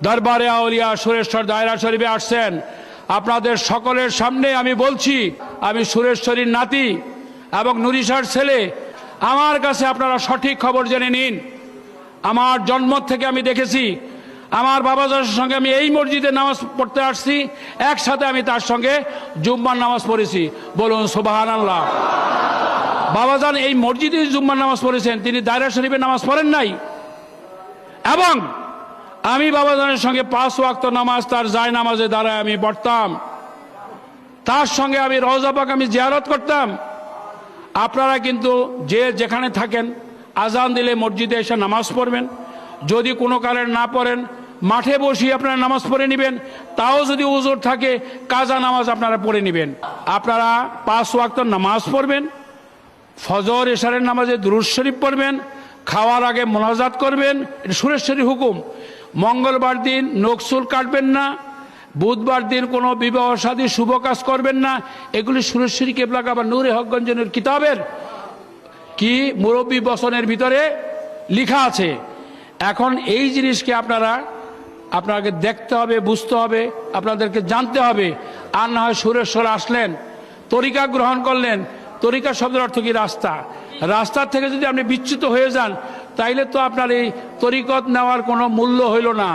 দরবারে আউলিয়া সুরেশ্বর দায়রা শরীফে আসছেন। আপনাদের সকলের সামনে আমি বলছি, আমি সুরেশ্বরীর নাতি এবং নুরিশার ছেলে। আমার কাছে আপনারা সঠিক খবর জেনে নিন। আমার জন্ম থেকে আমি দেখেছি, আমার বাবাজানের সঙ্গে আমি এই মসজিদে নামাজ পড়তে আসছি, একসাথে আমি তার সঙ্গে জুম্মার নামাজ পড়েছি। বলুন সুবহানাল্লাহ। বাবাজান এই মসজিদে জুম্মার নামাজ পড়েছেন, তিনি দায়রা শরীফে নামাজ পড়েন নাই। এবং আমি বাবাজানের সঙ্গে 5 ওয়াক্ত নামাজ তার যায় নামাজে দাঁড়ায় আমি পড়তাম, তার সঙ্গে আমি রওজা পাক আমি জিয়ারত করতাম। আপনারা কিন্তু যে যেখানে থাকেন আজান দিলে মসজিদে এসে নামাজ পড়বেন। যদি কোনো কারণে না পড়েন, মাঠে বসিয়ে আপনারা নামাজ পড়ে নেবেন। তাও যদি উজুর থাকে, কাজা নামাজ আপনারা পড়ে নেবেন। আপনারা 5 ওয়াক্ত নামাজ পড়বেন, ফজর এশারের নামাজে দুরূদ শরীফ পড়বেন, খাওয়ার আগে মোনাজাত করবেন, এটা সুরেশ্বরী হুকুম। মঙ্গলবার দিন নকশুল কাটবেন না, বুধবার দিন কোনো বিবাহ শাদী শুভ কাজ করবেন না। এগুলি সুরেশ্বরী কেবলা কাবা নূরে হকগঞ্জের কিতাবের কি মুরব্বী বচনের ভিতরে লেখা আছে। এখন এই জিনিসকে আপনাকে দেখতে হবে, বুঝতে হবে, আপনাদেরকে জানতে হবে। আর না হয় সুরেশ্বর আসলেন, তরিকা গ্রহণ করলেন। তরিকা শব্দের অর্থ কি? রাস্তা। রাস্তার থেকে যদি আপনি বিচ্যুত হয়ে যান, তাইলে তো আপনার এই তরিকত নেওয়ার কোনো মূল্য হইল না।